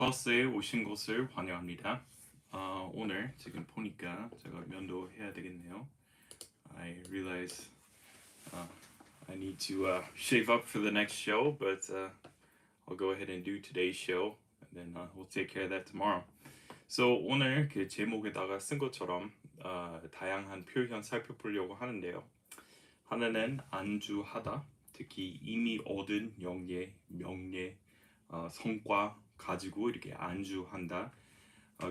버스에 오신 것을 환영합니다. 오늘 지금 보니까 제가 면도해야 되겠네요. I realize I need to shave up for the next show, but I'll go ahead and do today's show, and then we'll take care of that tomorrow. So 오늘 그 제목에다가 쓴 것처럼 다양한 표현 살펴보려고 하는데요. 하나는 안주하다, 특히 이미 얻은 영예, 명예, 성과 가지고 이렇게 안주한다.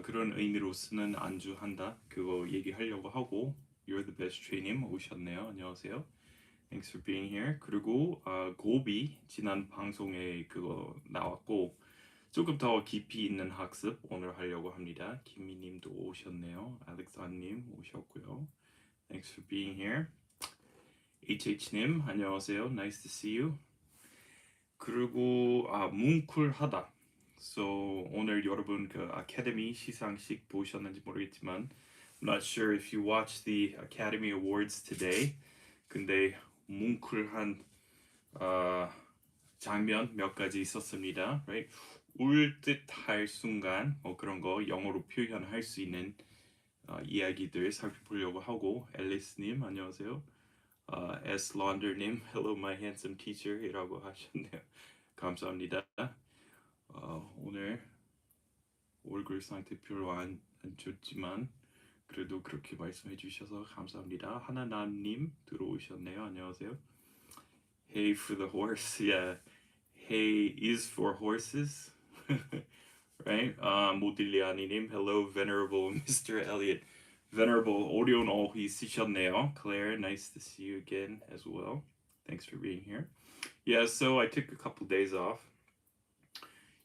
그런 의미로 쓰는 안주한다. 그거 얘기하려고 하고 You're the best train님 오셨네요. 안녕하세요. Thanks for being here. 그리고 고비 지난 방송에 그거 나왔고 조금 더 깊이 있는 학습 오늘 하려고 합니다. 김미님도 오셨네요. 알렉산님 오셨고요. Thanks for being here. HH님 안녕하세요. Nice to see you. 그리고 뭉클하다. So 오늘 여러분 그 아카데미 시상식 보셨는지 모르겠지만 I'm not sure if you watched the Academy Awards today. 근데 뭉클한 장면 몇 가지 있었습니다. Right? 울 듯할 순간 뭐 그런 거 영어로 표현할 수 있는 이야기들 살펴보려고 하고 앨리스님 안녕하세요. S. Launder님, hello my handsome teacher이라고 하셨네요. 감사합니다. 오늘 얼굴 상태 별로 안 좋지만 그래도 그렇게 말씀해 주셔서 감사합니다. 하나나님 들어오셨네요. 안녕하세요. Hey for the horse, yeah. Hey is for horses, right? 모딜리아니님, hello venerable Mr. Elliot. Venerable 오리온 오히 쓰셨네요. Claire, nice to see you again as well. Thanks for being here. Yeah, so I took a couple days off.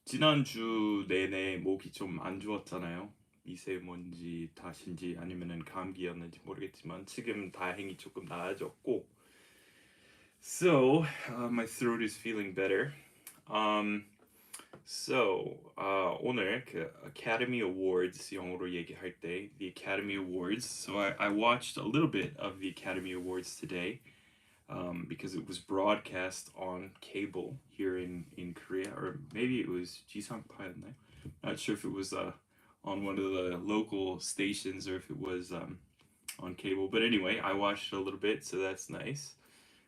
지난주 내내 목이 좀 안 좋았잖아요. 미세먼지 탓인지 아니면은 감기였는지 모르겠지만 지금 다행히 조금 나아졌고 So my throat is feeling better. 오늘 그 Academy Awards 영어로 얘기할 때 the Academy Awards. So I watched a little bit of the Academy Awards today. Because it was broadcast on cable here in Korea, or maybe it was 지상파였나요? Not sure if it was on one of the local stations or if it was on cable. But anyway, I watched a little bit, so that's nice.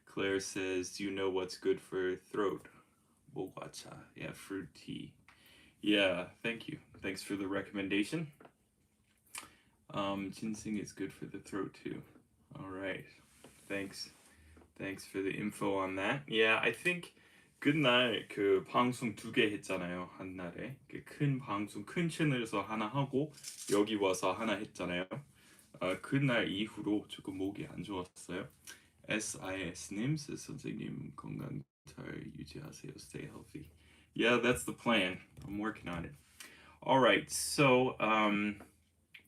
Claire says, "Do you know what's good for throat?" Bogacha, yeah, fruit tea. Yeah, thank you. Thanks for the recommendation. Ginseng is good for the throat too. All right, thanks. Thanks for the info on that. Yeah, I think 그날 그 방송 2개 했잖아요. 한 날에 그 큰 방송 큰 채널에서 하나 하고 여기 와서 하나 했잖아요. 그날 이후로 조금 목이 안 좋았어요. SIS님, 선생님 건강 잘 유지하세요. Stay healthy. Yeah, that's the plan. I'm working on it. All right, so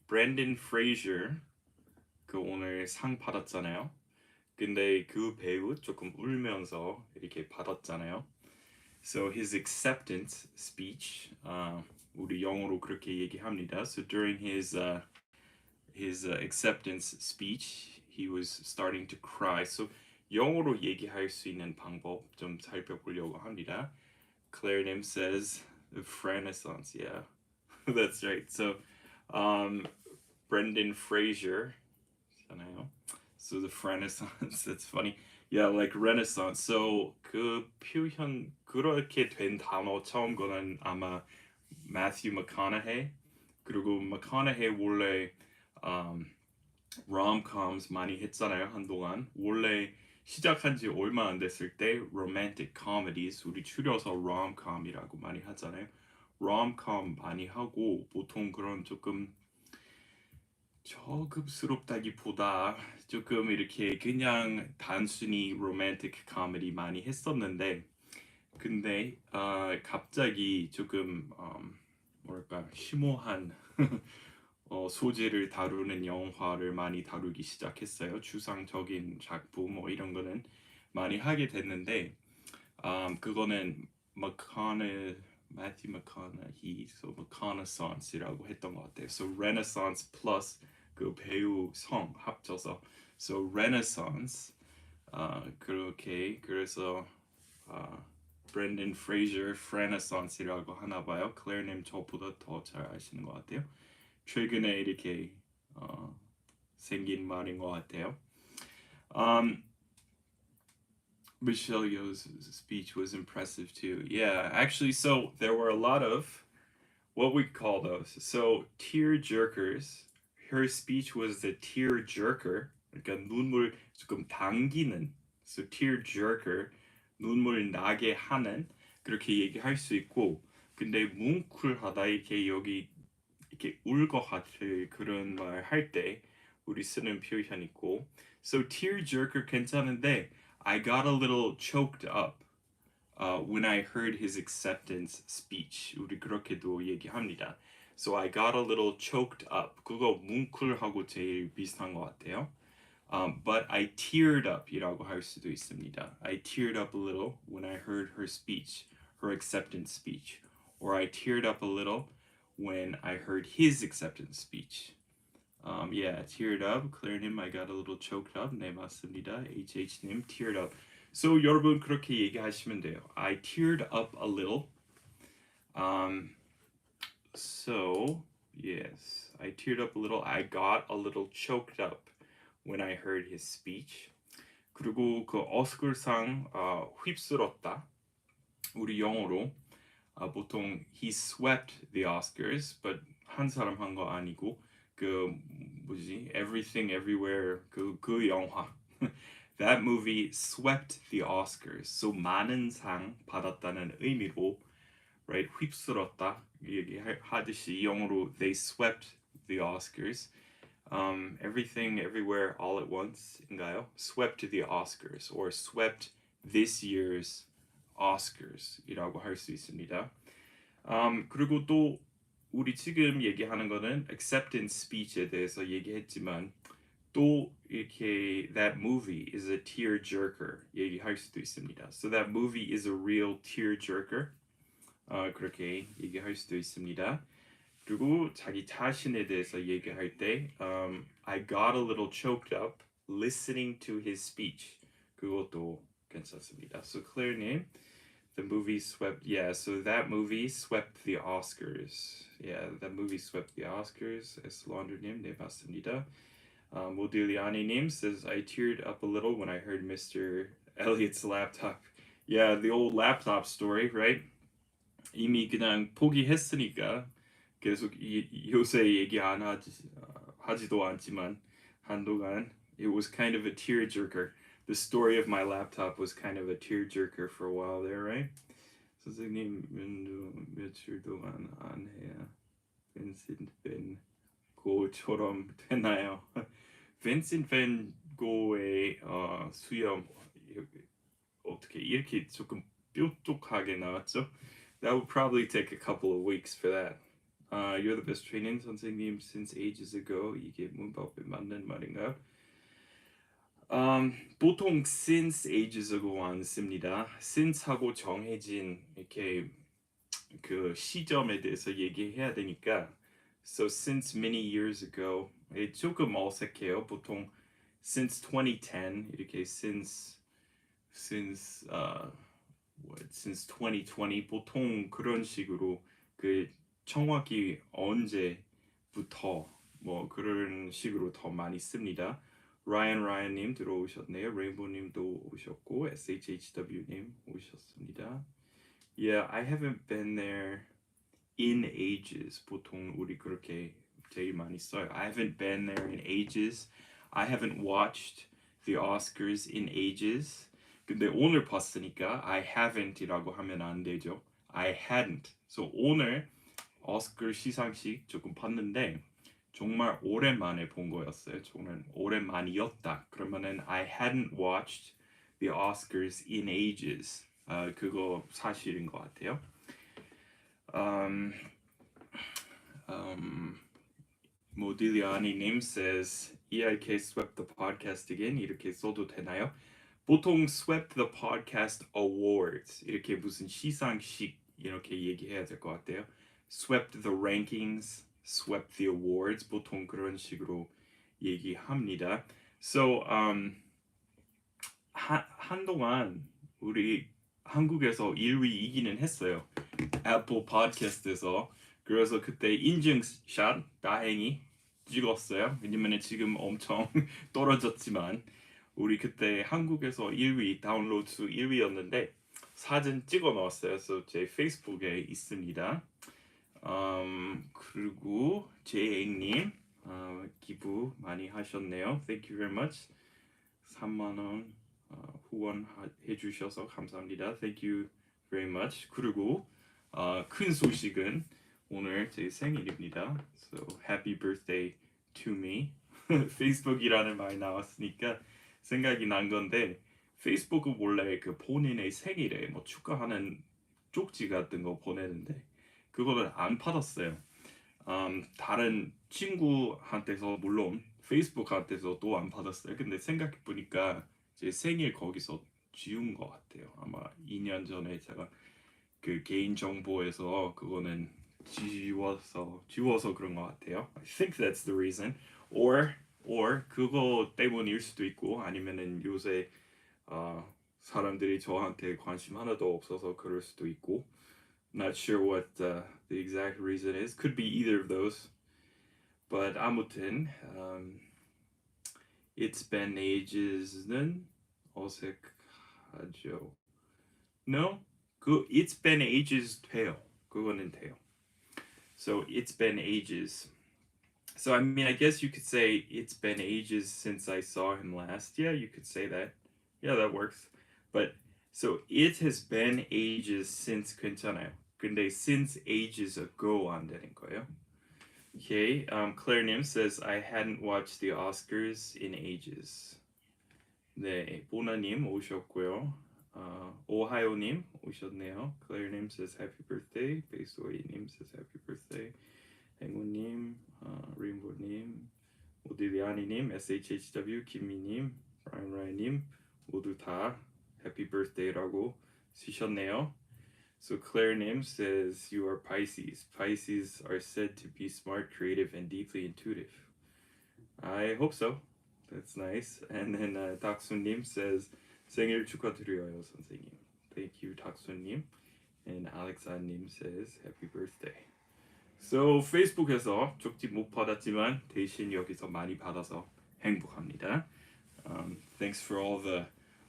Brendan Fraser 그 오늘 상 받았잖아요. 근데 그 배우 조금 울면서 이렇게 받았잖아요. So his acceptance speech, 우리 영어로 그렇게 얘기합니다. So during his acceptance speech, he was starting to cry. So 영어로 얘기할 수 있는 방법 좀 살펴보려고 합니다. Claire says the Renaissance, yeah, that's right. So Brendan Fraser, 잖아요. So the Renaissance, that's funny. Yeah, like Renaissance. So 그 표현 그렇게 된 단어 처음 거는 아마 Matthew McConaughey. 그리고 McConaughey 원래 rom-coms 많이 했잖아요 한동안. 원래 시작한 지 얼마 안 됐을 때 romantic comedies 우리 줄여서 rom-com이라고 많이 하잖아요. rom-com 많이 하고 보통 그런 조금 저급스럽다기보다 조금 이렇게 그냥 단순히 로맨틱 코미디 많이 했었는데 근데 갑자기 조금 뭐랄까 심오한 소재를 다루는 영화를 많이 다루기 시작했어요. 추상적인 작품 뭐 이런 거는 많이 하게 됐는데 그거는 Matthew McConaughey, so McConaissance이라고 했던 것 같아요. So Renaissance plus 그 배우 성 합쳐서 so Renaissance 그렇게 그래서 Brendan Fraser Renaissance이라고 하나 봐요. 클레어님 저보다 더 잘 아시는 것 같아요. 최근에 이렇게 생긴 말인 것 같아요. Michelle Yeoh's speech was impressive too. Yeah, actually, so there were a lot of what we call those. So tear jerkers. Her speech was the tear jerker. 그러니까 눈물 조금 당기는. So tear jerker. 눈물 나게 하는. 그렇게 얘기할 수 있고. 근데 뭉클하다 이렇게 여기 이렇게 울 것 같을 그런 말 할 때 우리 쓰는 표현 있고. So tear jerker 괜찮은데 I got a little choked up when I heard his acceptance speech. 우리 그렇게도 얘기합니다. So I got a little choked up. 그거 뭉클하고 제일 비슷한 것 같아요. But I teared up 이라고 할 수도 있습니다. I teared up a little when I heard her speech, her acceptance speech. Or I teared up a little when I heard his acceptance speech. Yeah, teared up. Claire님, I got a little choked up. 네, 맞습니다. HH님, teared up. So 여러분 그렇게 얘기하시면 돼요. I teared up a little. So yes, I teared up a little. I got a little choked up when I heard his speech. 그리고 그 오스카상 휩쓸었다. 우리 영어로 보통 he swept the Oscars, but 한 사람 한 거 아니고 그 뭐지? Everything Everywhere 그 영화. That movie swept the Oscars. So 많은 상 받았다는 의미로 right? 휩쓸었다 얘기하듯이 영어로 they swept the Oscars. Everything Everywhere All at Once인가요? Swept the Oscars or swept this year's Oscars이라고 할 수 있습니다. 그리고 또 우리 지금 얘기하는 거는 acceptance speech에 대해서 얘기했지만 또 이렇게 that movie is a tearjerker 얘기할 수도 있습니다. So that movie is a real tearjerker. 그렇게 얘기할 수도 있습니다. 그리고 자기 자신에 대해서 얘기할 때 I got a little choked up listening to his speech. 그것도 괜찮습니다. So Claire님, the movie swept, yeah, so that movie swept the Oscars. Yeah, that movie swept the Oscars. 에슬런더님, 네, 맞습니다. Modigliani says, I teared up a little when I heard Mr. Elliot's laptop. Yeah, the old laptop story, right? 이미 그냥 포기했으니까 계속 요새 얘기 안 하지도 않지만 한동안 it was kind of a tearjerker. The story of my laptop was kind of a tearjerker for a while there, right? 선생님 며칠 동안 안 해야 빈센트 밴 고처럼 되나요? 빈센트 밴 고의 수염 어떻게 이렇게 조금 뾰족하게 나왔죠? That would probably take a couple of weeks for that. You're the best training 선생님 since ages ago. 이게 문법에 맞는 말인가요? 보통 since ages ago 안 씁니다. since하고 정해진 이렇게 그 시점에 대해서 얘기해야 되니까 so since many years ago 조금 어색해요. 보통 since 2010 이렇게 since since 2020 보통 그런 식으로 그 정확히 언제부터 뭐 그런 식으로 더 많이 씁니다. 라이언님 들어오셨네요. 레인보우님도 오셨고 SHHW님 오셨습니다. Yeah, I haven't been there in ages. 보통 우리 그렇게 제일 많이 써요. I haven't been there in ages. I haven't watched the Oscars in ages. 근데 오늘 봤으니까 I haven't이라고 하면 안 되죠. I hadn't. So 오늘 오스카 시상식 조금 봤는데 정말 오랜만에 본 거였어요. 저는 오랜만이었다. 그러면은 I hadn't watched the Oscars in ages. 그거 사실인 것 같아요. 모딜리아니님 says EIK swept the podcast again. 이렇게 써도 되나요? 보통 swept the podcast awards 이렇게 무슨 시상식 이렇게 얘기해야 될 것 같아요. swept the rankings, swept the awards 보통 그런 식으로 얘기합니다. So 한동안 우리 한국에서 1위 이기는 했어요. 애플 팟캐스트에서. 그래서 그때 인증샷 다행히 찍었어요. 왜냐면 지금 엄청 떨어졌지만 우리 그때 한국에서 1위 다운로드 수 1위였는데 사진 찍어 넣었어요. 그래서 제 페이스북에 있습니다. 그리고 제행님 기부 많이 하셨네요. Thank you very much. 3만 원 후원해 주셔서 감사합니다. Thank you very much. 그리고 큰 소식은 오늘 제 생일입니다. So happy birthday to me. 페이스북이라는 말이 나왔으니까 생각이 난 건데 페이스북은 원래 그 본인의 생일에 뭐 축하하는 쪽지 같은 거 보내는데 그거를 안 받았어요. 다른 친구한테서 물론 페이스북한테서 또 안 받았어요. 근데 생각해 보니까 제 생일 거기서 지운 것 같아요. 아마 2년 전에 제가 그 개인 정보에서 그거는 지워서 그런 것 같아요. I think that's the reason. Or 그거 때문일 수도 있고 아니면은 요새 사람들이 저한테 관심 하나도 없어서 그럴 수도 있고. Not sure what the exact reason is. Could be either of those. But 아무튼 It's been ages는 어색하죠. No? 그 It's been ages 돼요. 그거는 돼요. So it's been ages. So I mean, I guess you could say it's been ages since I saw him last. Yeah, you could say that. Yeah, that works. But so it has been ages since 괜찮아요. 근데 since ages ago 안 되는 거예요. Okay, Claire Nim says I hadn't watched the Oscars in ages. 네, 보나님 오셨고요. 오하요님 오셨네요. Claire Nim says happy birthday. 베이소이님 says happy birthday. 행우님, 레인보님, 오딜리아니님, SHHW, 김미님, 라인라인님 모두 다 happy birthday라고 쓰셨네요. So Claire Nim says you are Pisces. Pisces are said to be smart, creative, and deeply intuitive. I hope so. That's nice. And then Taksun-님 says 생일 축하드려요, 선생님. Thank you, Taksun-님. And Alexa-님 says happy birthday. So 페이스북에서 쪽지 못 받았지만 대신 여기서 많이 받아서 행복합니다. Thanks for all the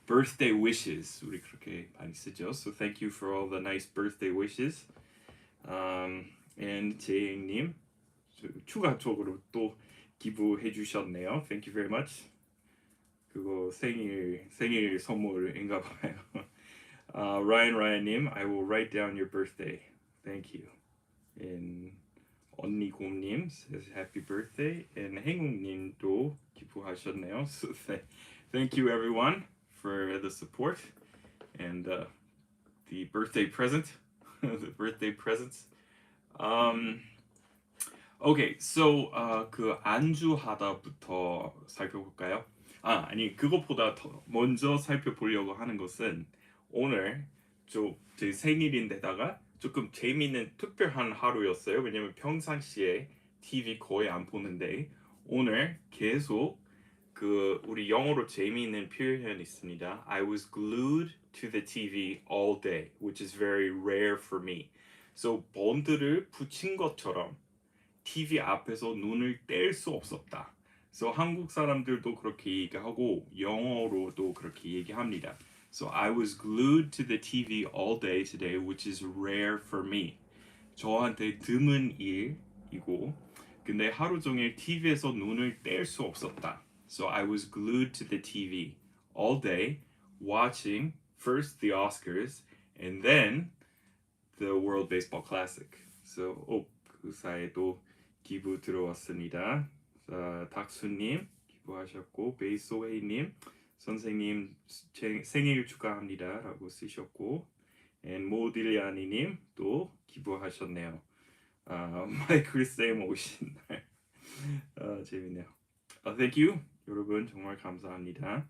birthday wishes. 우리 그렇게 많이 쓰죠. So thank you for all the nice birthday wishes. And 제행님 추가적으로 또 기부해 주셨네요. Thank you very much. 그거 생일 선물인가 봐요. Ryan님, I will write down your birthday. Thank you. And 언니 곰님 says happy birthday. And 행욱님도 기부하셨네요. So thank you everyone for the support and the birthday present, the birthday presents. Okay, so 그 안주하다부터 살펴볼까요? 아니 그것보다 더 먼저 살펴보려고 하는 것은 오늘 제 생일인데다가 조금 재미있는 특별한 하루였어요. 왜냐면 평상시에 TV 거의 안 보는데 오늘 계속 그 우리 영어로 재미있는 표현이 있습니다. I was glued to the TV all day, which is very rare for me. So 본드를 붙인 것처럼 TV 앞에서 눈을 뗄 수 없었다. So 한국 사람들도 그렇게 얘기하고 영어로도 그렇게 얘기합니다. So I was glued to the TV all day today, which is rare for me. 저한테 드문 일이고, 근데 하루 종일 TV에서 눈을 뗄 수 없었다. So I was glued to the TV all day, watching first the Oscars and then the World Baseball Classic. So 그 사이에도 기부 들어왔습니다. 닥수님 기부하셨고, 베이소웨이님 선생님 생일 축하합니다 라고 쓰셨고, and 모딜리아니님 또 기부하셨네요. 마이클 쌤 오신 날 재밌네요. Thank you 여러분 정말 감사합니다.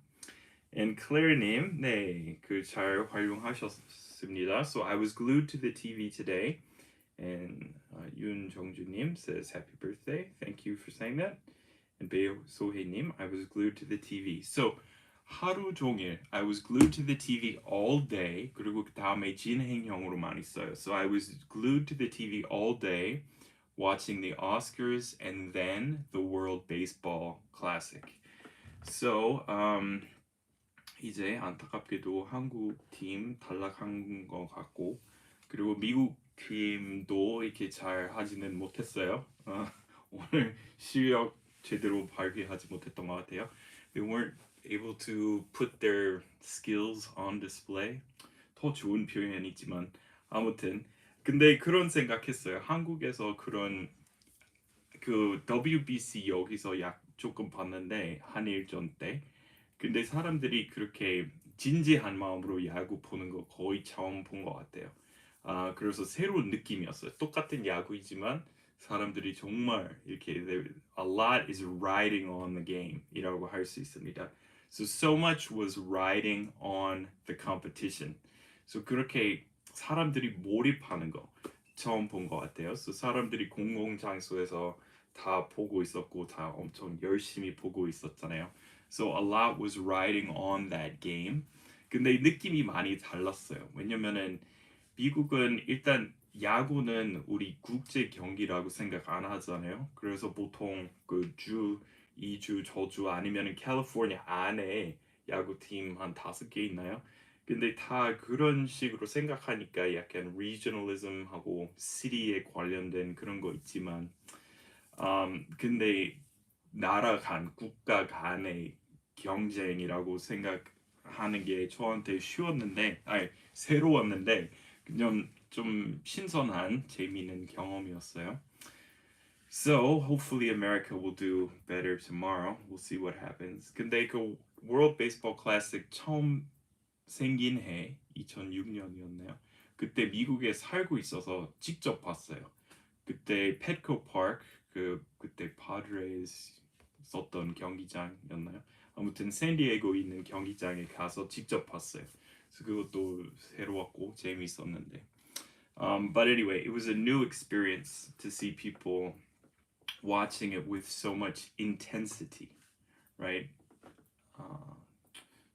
And Claire님 네 그 잘 활용하셨습니다. So I was glued to the TV today. And 윤정주님 says happy birthday. Thank you for saying that. And 배소혜님 I was glued to the TV. So 하루 종일 I was glued to the TV all day. 그리고 그 다음에 진행형으로 많이 써요. So I was glued to the TV all day watching the Oscars and then the World Baseball Classic. So 이제 안타깝게도 한국 팀 탈락한 것 같고 그리고 미국 팀도 이렇게 잘 하지는 못했어요. 오늘 실력 제대로 발휘하지 못했던 것 같아요. They weren't able to put their skills on display. 더 좋은 표현이지만 아무튼 근데 그런 생각했어요. 한국에서 그런 그 WBC 여기서 약 조금 봤는데 한일전 때 근데 사람들이 그렇게 진지한 마음으로 야구 보는 거 거의 처음 본 것 같아요. 그래서 새로운 느낌이었어요. 똑같은 야구이지만 사람들이 정말 이렇게 a lot is riding on the game이라고 할 수 있습니다. So much was riding on the competition. So 그렇게 사람들이 몰입하는 거 처음 본 것 같아요. So 사람들이 공공 장소에서 다 보고 있었고 다 엄청 열심히 보고 있었잖아요. So a lot was riding on that game. 근데 느낌이 많이 달랐어요. 왜냐면은 미국은 일단 야구는 우리 국제 경기라고 생각 안 하잖아요. 그래서 보통 그 주, 이주, 저주 아니면은 캘리포니아 안에 야구팀 한 5개 있나요? 근데 다 그런 식으로 생각하니까 약간 regionalism하고 city에 관련된 그런 거 있지만 근데 나라 간 국가 간의 경쟁이라고 생각하는 게 저한테 쉬웠는데 아니 새로웠는데 그냥 좀 신선한 재미있는 경험이었어요. So hopefully America will do better tomorrow. We'll see what happens. 근데 그 World Baseball Classic 처음 생긴 해 2006년이었나요? 그때 미국에 살고 있어서 직접 봤어요. 그때 petco Park 그때 파드레이스 썼던 경기장이었나요? 아무튼 샌디에고 있는 경기장에 가서 직접 봤어요. 그래서 그것도 새로웠고 재미있었는데. But anyway, it was a new experience to see people watching it with so much intensity, right? Uh,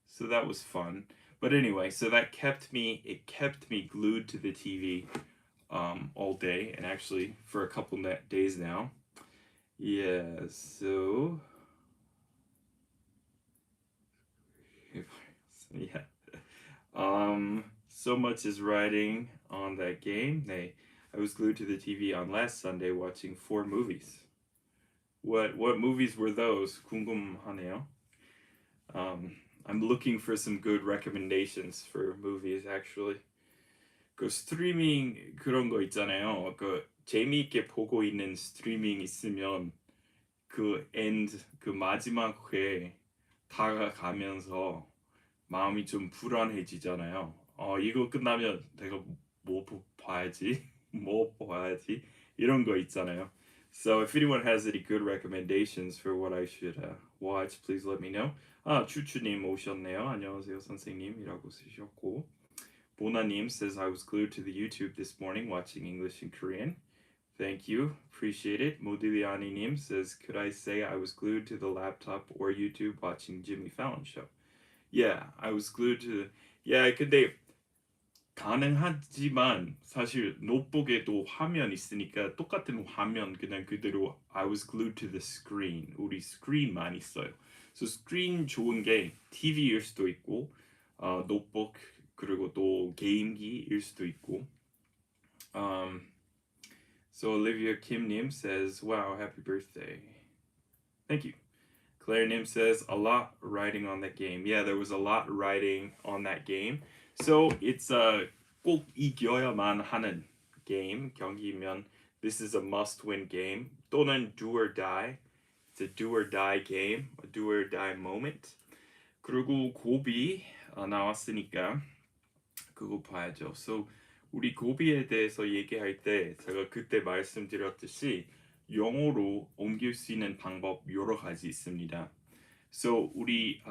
so that was fun. But anyway, so it kept me glued to the TV all day, and actually for a couple days now. Yeah, so yeah. So much is riding on that game. I was glued to the TV on last Sunday watching 4 movies. What movies were those? 궁금하네요. I'm looking for some good recommendations for movies actually. 그 스트리밍 그런 거 있잖아요. 그 재미있게 보고 있는 스트리밍 있으면 그 마지막 회 다가가면서 마음이 좀 불안해지잖아요. 이거 끝나면 내가 뭐 봐야지, 뭐 봐야지 이런 거 있잖아요. So if anyone has any good recommendations for what I should watch, please let me know. 추추님 오셨네요. 안녕하세요 선생님이라고 쓰셨고 보나님 says I was glued to the YouTube this morning watching English and Korean. Thank you, appreciate it. Modigliani님 says could I say I was glued to the laptop or YouTube watching Jimmy Fallon show. Yeah, I was glued to. Yeah, 근데 가능하지만 사실 노트북에도 화면 있으니까 똑같은 화면 그냥 그대로 I was glued to the screen. 우리 스크린 많이 써요. So 스크린 좋은 게 TV일 수도 있고 노트북 그리고 또 게임기일 수도 있고. So Olivia Kim님 says, "Wow, happy birthday." Thank you. Claire Nim says a lot riding on that game. Yeah, there was a lot riding on that game. So it's 꼭 이겨야만 하는 game 경기면 this is a must-win game 또는 do or die. It's a do or die game, a do or die moment. 그리고 고비 나왔으니까 그거 봐야죠. So 우리 고비에 대해서 얘기할 때 제가 그때 말씀드렸듯이 영어로 옮길 수 있는 방법 여러 가지 있습니다. So 우리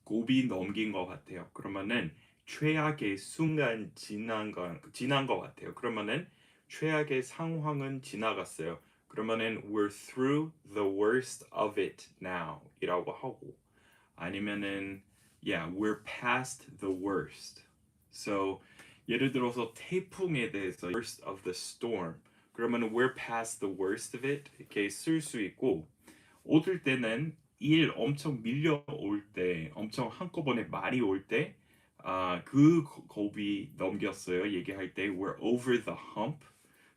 고비 넘긴 것 같아요. 그러면은 최악의 순간 지난 것 같아요. 그러면은 최악의 상황은 지나갔어요. 그러면은 we're through the worst of it now 이라고 하고 아니면은 yeah, we're past the worst. So 예를 들어서 태풍에 대해서 worst of the storm. 그러면 we're past the worst of it 이렇게 쓸 수 있고 오들 때는 일 엄청 밀려올 때, 엄청 한꺼번에 많이 올 때, 그 고비 넘겼어요. 얘기할 때 we're over the hump.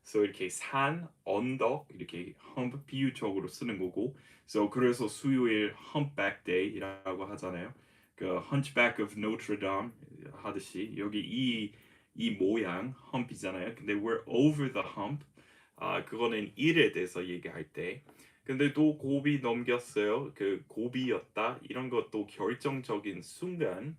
So 이렇게 산, 언덕 이렇게 hump 비유적으로 쓰는 거고. So 그래서 수요일 humpback day이라고 하잖아요. 그 Hunchback of Notre Dame 하듯이 여기 이 모양 hump이잖아요. 근데 we're over the hump. 그거는 일에 대해서 얘기할 때. 근데 또 고비 넘겼어요. 그 고비였다. 이런 것도 결정적인 순간에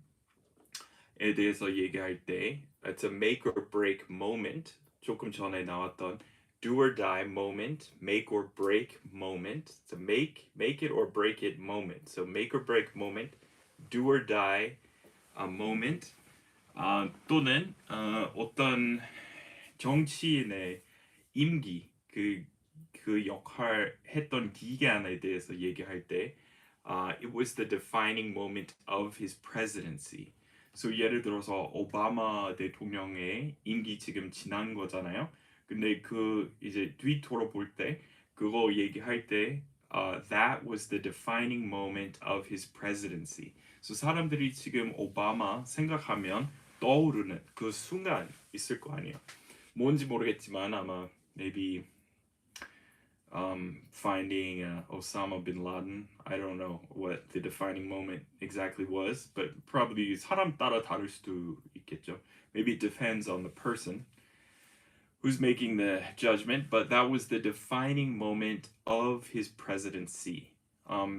대해서 얘기할 때 it's a make or break moment. 조금 전에 나왔던 do or die moment, make or break moment. It's a make it or break it moment. So make or break moment, do or die moment. 또는 어떤 정치인의 임기 그 역할 했던 기간에 대해서 얘기할 때 it was the defining moment of his presidency. So 예를 들어서 오바마 대통령의 임기 지금 지난 거잖아요. 근데 그 이제 뒤돌아볼 때 그거 얘기할 때 that was the defining moment of his presidency. So 사람들이 지금 오바마 생각하면 떠오르는 그 순간 있을 거 아니에요. 뭔지 모르겠지만 아마 maybe finding Osama bin Laden. I don't know what the defining moment exactly was, but probably 사람 따라 다를 수도 있겠죠. Maybe it depends on the person who's making the judgment, but that was the defining moment of his presidency.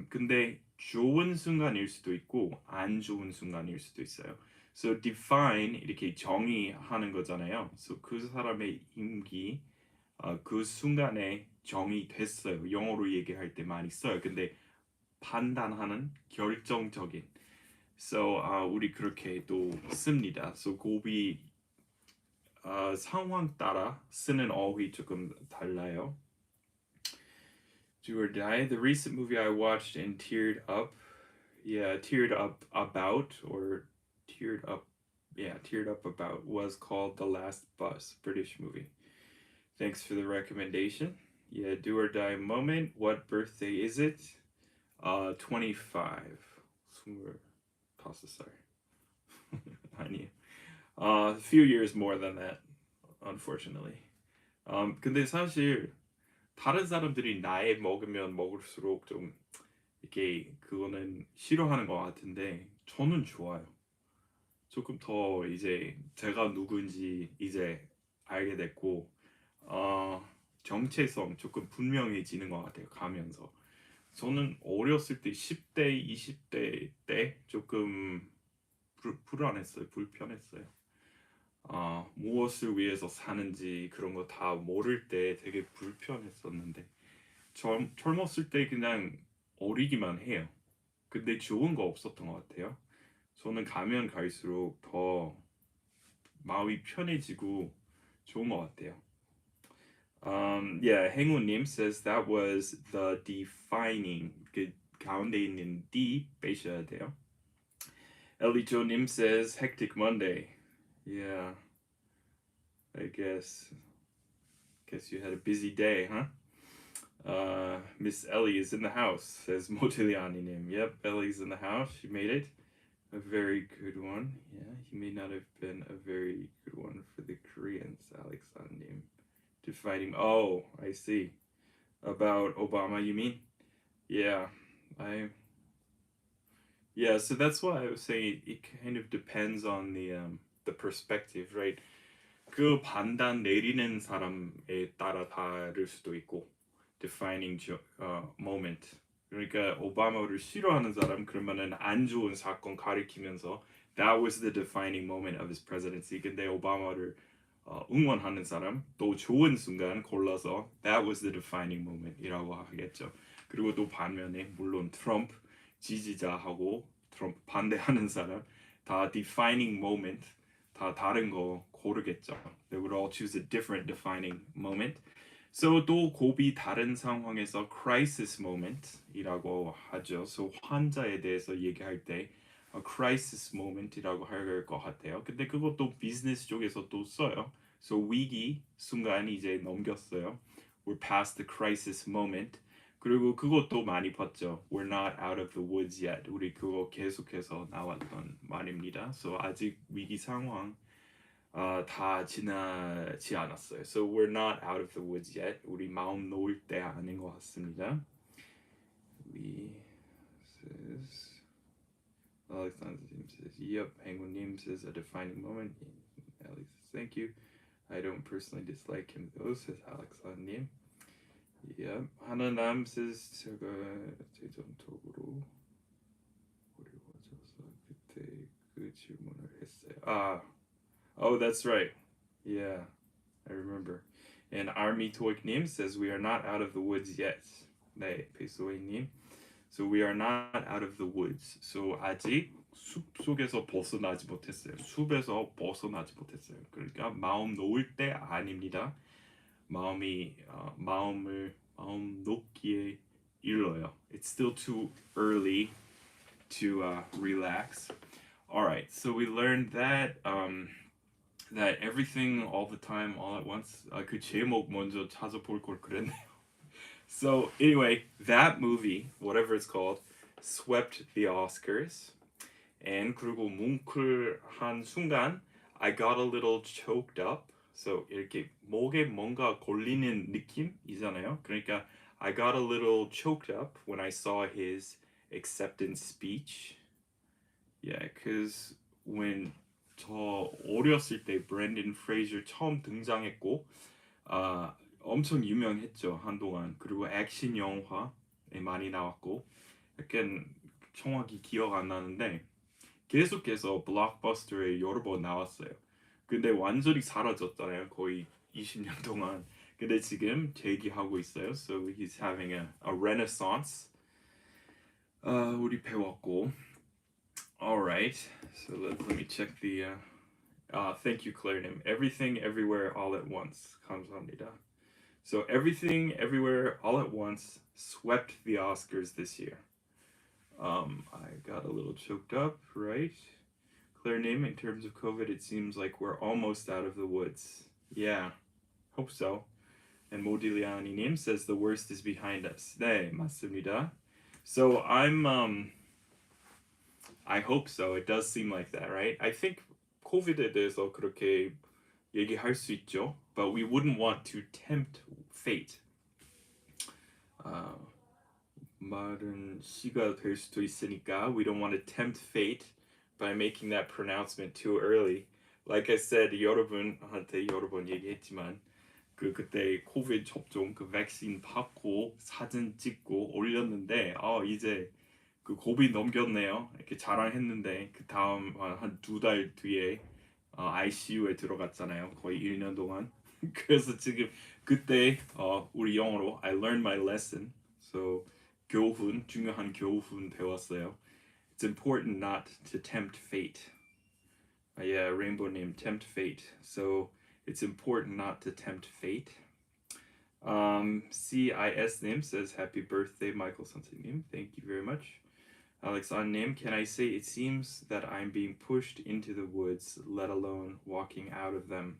근데 좋은 순간일 수도 있고 안 좋은 순간일 수도 있어요. So define 이렇게 정의하는 거잖아요. So 그 사람의 임기 그 순간에 정의됐어요. 영어로 얘기할 때 많이 써요. 근데 판단하는 결정적인. So 우리 그렇게 또 씁니다. So 고비 상황 따라 쓰는 어휘 조금 달라요. Do or die. The recent movie I watched and teared up. Yeah, teared up about or teared up. Yeah, teared up about was called The Last Bus. British movie. Thanks for the recommendation. Yeah, do or die moment. What birthday is it? 25. 25살. 아니에요. A few years more than that, unfortunately. 근데 사실 다른 사람들이 나이 먹으면 먹을수록 좀 이렇게 그거는 싫어하는 것 같은데 저는 좋아요. 조금 더 이제 제가 누군지 이제 알게 됐고 정체성 조금 분명해지는 것 같아요. 가면서 저는 어렸을 때 10대, 20대 때 조금 불안했어요. 불편했어요. 무엇을 위해서 사는지 그런 거 다 모를 때 되게 불편했었는데 젊었을 때 그냥 어리기만 해요. 근데 좋은 거 없었던 것 같아요. 저는 가면 갈수록 더 마음이 편해지고 좋은 것 같아요. Yeah, 행우님 says that was the defining. 그 가운데 있는 D 빼셔야 돼요. 엘리조님 says hectic Monday. Yeah, I guess you had a busy day, huh? Miss Ellie is in the house, says Motilianinim. Yep, Ellie's in the house. She made it. A very good one. Yeah, he may not have been a very good one for the Koreans, Alexandim. Defining. Oh, I see. About Obama, you mean? Yeah, Yeah, so that's why I was saying it kind of depends on the perspective, right? 그 판단 내리는 사람에 따라 다를 수도 있고 defining moment. 그러니까 오바마를 싫어하는 사람 그러면은 안 좋은 사건 가리키면서 that was the defining moment of his presidency. 근데 오바마를 응원하는 사람 또 좋은 순간 골라서 that was the defining moment이라고 하겠죠. 그리고 또 반면에 물론 트럼프 지지자하고 트럼프 반대하는 사람 다 defining moment 다 다른 거 고르겠죠. They would all choose a different defining moment. So 또 고비 다른 상황에서 crisis moment이라고 하죠. So 환자에 대해서 얘기할 때 crisis moment이라고 할 것 같아요. 근데 그것도 비즈니스 쪽에서 또 써요. So 위기 순간이 이제 넘겼어요. We're past the crisis moment. 그리고 그것도 많이 봤죠. We're not out of the woods yet. 우리 그거 계속해서 나왔던 말입니다. So 아직 위기 상황 다 지나지 않았어요. So we're not out of the woods yet. 우리 마음 놓을 때 아닌 것 같습니다. We says Alexander says, "Yep." 행운님 says, "A defining moment." Alex says, "Thank you. I don't personally dislike him though." Says Alexander님. Yep. 하나남 says, "제가 재정적으로 어려워져서 그때 그 질문을 했어요." Oh, that's right. Yeah, I remember. And Army Toiknim says we are not out of the woods yet. 네, 페이소이님. So we are not out of the woods. So 아직 숲 속에서 벗어나지 못했어요. 숲에서 벗어나지 못했어요. 그러니까 마음 놓을 때 아닙니다. 마음 놓기에 일러요. It's still too early to relax. All right. So we learned that. That everything all the time all at once 그 제목 먼저 찾아볼 걸 그랬네요. So anyway, that movie, whatever it's called, swept the Oscars. And 그리고 뭉클한 순간 I got a little choked up. So 이렇게 목에 뭔가 걸리는 느낌이잖아요. 그러니까 I got a little choked up when I saw his acceptance speech. Yeah, because when 저 어렸을 때 브랜든 프레이저 처음 등장했고 엄청 유명했죠 한동안. 그리고 액션 영화에 많이 나왔고 약간 정확히 기억 안 나는데 계속해서 블록버스터에 여러 번 나왔어요. 근데 완전히 사라졌잖아요 거의 20년 동안. 근데 지금 재기하고 있어요. So he's having a renaissance. 우리 배웠고. All right, so let me check the. Thank you, Claire. Everything, everywhere, all at once. 감사합니다. So everything, everywhere, all at once swept the Oscars this year. I got a little choked up, right? Claire, in terms of COVID, it seems like we're almost out of the woods. Yeah, hope so. And Modigliani says the worst is behind us. 네, 맞습니다. So I hope so. It does seem like that, right? I think COVID에 대해서 그렇게 얘기할 수 있죠. But we wouldn't want to tempt fate. 말은 시가 될 수도 있으니까 we don't want to tempt fate by making that pronouncement too early. Like I said, 여러분한테 여러 번 얘기했지만 그때 코비드 접종 그 백신 받고 사진 찍고 올렸는데 이제 그 고비 넘겼네요. 이렇게 자랑했는데 그 다음 한 2달 뒤에 ICU에 들어갔잖아요. 거의 1년 동안. 그래서 지금 그때 우리 영어로 I learned my lesson. So 중요한 교훈 배웠어요. It's important not to tempt fate. Yeah, Rainbow name tempt fate. So it's important not to tempt fate. CIS name says happy birthday, Michael 선생님. Thank you very much. Alex on name, can I say it seems that I'm being pushed into the woods, let alone walking out of them?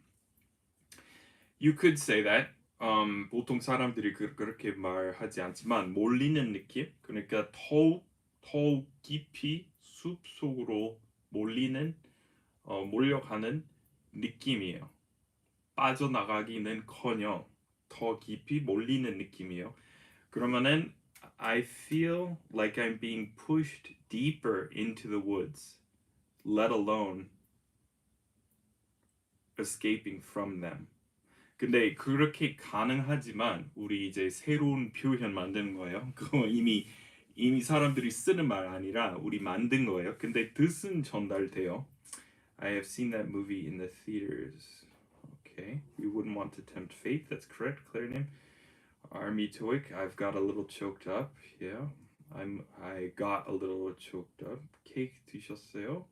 You could say that. 보통 사람들이 그렇게 말하지 않지만 몰리는 느낌? 그러니까 더욱 깊이 숲 속으로 몰려가는 느낌이에요. 빠져나가기는커녕 더 깊이 몰리는 느낌이에요. 그러면은 I feel like I'm being pushed deeper into the woods, let alone escaping from them. 근데 그렇게 가능하지만 우리 이제 새로운 표현 만드는 거예요. 그거 이미 사람들이 쓰는 말 아니라 우리 만든 거예요. 근데 뜻은 전달돼요. I have seen that movie in the theaters. Okay, we wouldn't want to tempt fate. That's correct, Claire name. Army Toic, I've got a little choked up. Yeah, I got a little choked up. 케이크 드셨어요?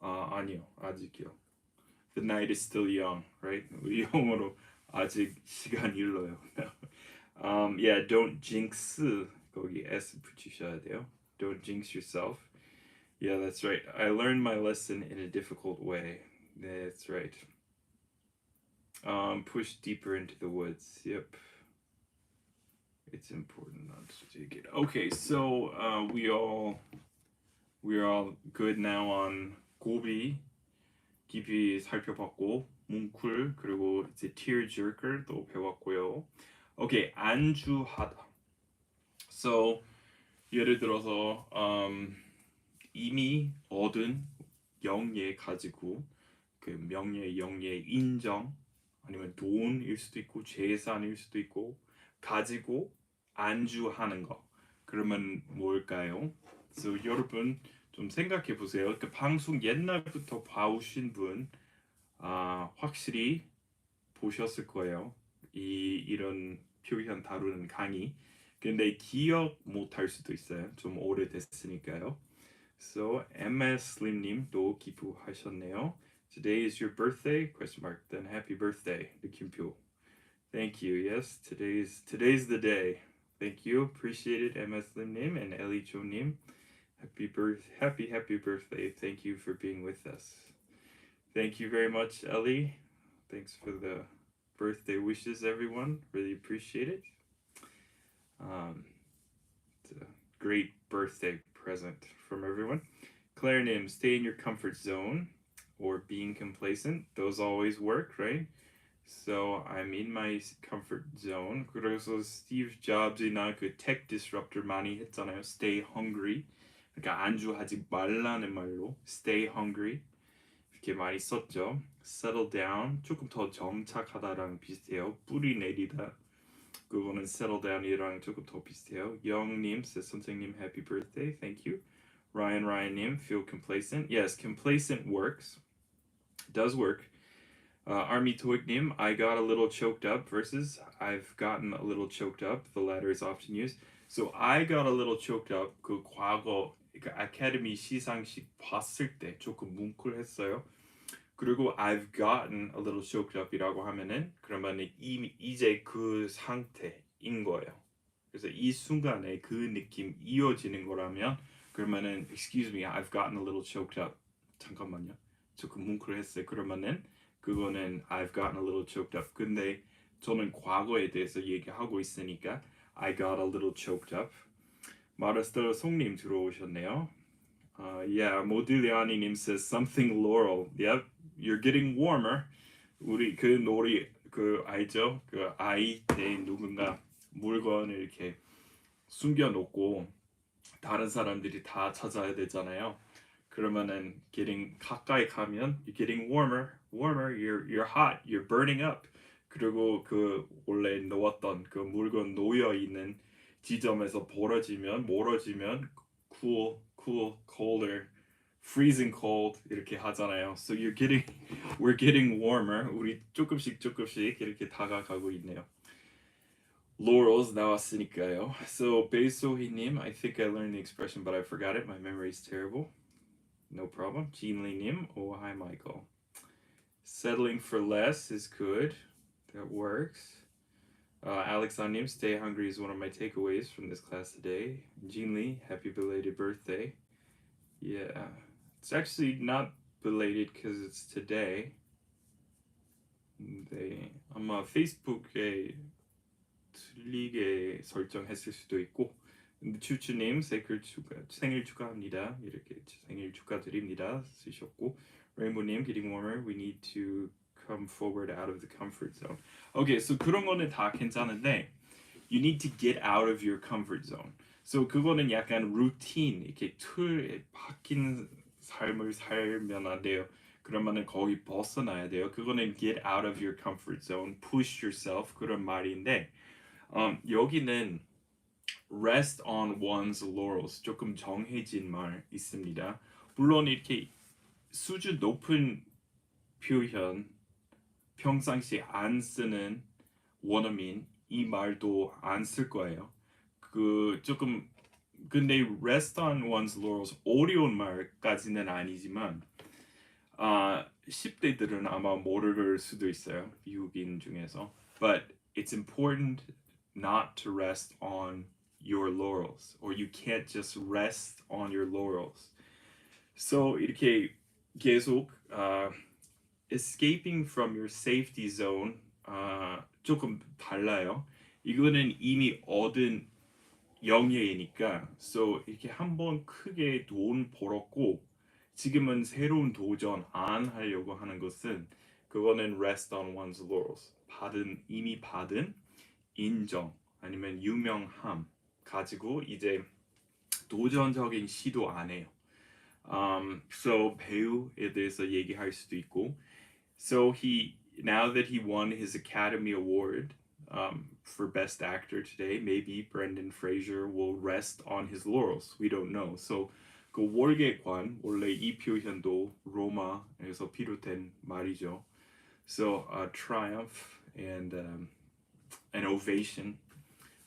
아니요, 아직이요. The night is still young, right? 우리 영어로 아직 시간 일러요. Yeah, don't jinx. 거기 S 붙이셔야 돼요. Don't jinx yourself. Yeah, that's right. I learned my lesson in a difficult way. That's right. Push deeper into the woods. Yep. It's important not to take it. Okay, so we're all good now on 고비, 깊이 살펴봤고, 뭉클 그리고 이제 tearjerker도 배웠고요. Okay, 안주하다. So 예를 들어서 이미 얻은 영예 가지고 그 명예, 영예, 인정 아니면 돈일 수도 있고 재산일 수도 있고 가지고 안주하는 거 그러면 뭘까요? So 여러분 좀 생각해 보세요. 그 방송 옛날부터 봐오신 분 확실히 보셨을 거예요. 이런 표현 다루는 강의. 근데 기억 못할 수도 있어요. 좀 오래됐으니까요. So MS Slim님도 기부하셨네요. Today is your birthday? Question mark. Then happy birthday, 느낌표. Thank you. Yes, today's the day. Thank you. Appreciate it, MS Slim님 and Ellie Cho님. Happy birthday. Thank you for being with us. Thank you very much, Ellie. Thanks for the birthday wishes, everyone. Really appreciate it. It's a great birthday present from everyone. Claire Nim, stay in your comfort zone or being complacent. Those always work, right? So I'm in my comfort zone. 그래서 스티브 잡스나 그 tech disruptor 많이 했잖아요. Stay hungry. 그러니까 안주하지 말라는 말로 stay hungry. 이렇게 많이 썼죠. Settle down. 조금 더 정착하다랑 비슷해요. 뿌리 내리다. 그거는 settle down이랑 조금 더 비슷해요. 영님, 선생님, happy birthday. Thank you. Ryan님, feel complacent. Yes, complacent works. Does work. Army Toiknim, I got a little choked up versus I've gotten a little choked up. The latter is often used. So I got a little choked up. 그 과거 그 아카데미 시상식 봤을 때 조금 뭉클했어요. 그리고 I've gotten a little choked up이라고 하면은 그러면 이미 이제 그 상태인 거예요. 그래서 이 순간에 그 느낌 이어지는 거라면 그러면은 excuse me, I've gotten a little choked up. 잠깐만요. 조금 뭉클했어요. 그러면은 그거는 I've gotten a little choked up. 근데 저는 과거에 대해서 얘기하고 있으니까 I got a little choked up. 마르스터 송님 들어오셨네요. Yeah, 모딜리아니님 says something laurel. Yep, you're getting warmer. 우리 그 놀이 그 알죠? 그 아이 때 누군가 물건을 이렇게 숨겨놓고 다른 사람들이 다 찾아야 되잖아요. 그러면은 가까이 가면 you're getting warmer, you're hot, you're burning up. 그리고 그 원래 놓았던 그 물건 놓여 있는 지점에서 멀어지면 cool, colder, freezing cold 이렇게 하잖아요. So we're getting warmer. 우리 조금씩 이렇게 다가가고 있네요. laurels 나왔으니까요. So 베이소희님, I think I learned the expression, but I forgot it. My memory is terrible. No problem. Jeanlee-님, oh hi Michael. Settling for less is good. That works. Alexandrim, stay hungry is one of my takeaways from this class today. Jean-Lee, happy belated birthday. Yeah, it's actually not belated because it's today. 아마 페이스북에 틀리게 설정했을 수도 있고. 근데 추추님 생일 축하합니다. 이렇게 생일 축하드립니다 쓰셨고. 레인보우님, getting warmer. We need to come forward out of the comfort zone. Okay, so 그런 거는 다 괜찮은데 you need to get out of your comfort zone. So 그거는 약간 루틴, 이렇게 틀에 박힌 삶을 살면 안 돼요. 그러면은 거기 벗어나야 돼요. 그거는 get out of your comfort zone, push yourself 그런 말인데 여기는 rest on one's laurels 조금 정해진 말 있습니다. 물론 이렇게 수준 높은 표현 평상시 안 쓰는 원어민 이 말도 안 쓸 거예요. 그 조금 근데 rest on one's laurels 어려운 말까지는 아니지만 10대들은 아마 모를 수도 있어요. 미국인 중에서. But it's important not to rest on your laurels, or you can't just rest on your laurels. So 이렇게 계속 escaping from your safety zone 조금 달라요. 이거는 이미 얻은 영예이니까 so 이렇게 한번 크게 돈 벌었고 지금은 새로운 도전 안 하려고 하는 것은 그거는 rest on one's laurels. 이미 받은 인정 아니면 유명함 가지고 이제 도전적인 시도 안 해요. So 배우에 대해서 얘기할 수도 있고 So now that he won his Academy Award for Best Actor today, maybe Brendan Fraser will rest on his laurels. We don't know. So 그 월계관 원래 이 표현도 로마에서 비롯된 말이죠. So triumph and an ovation,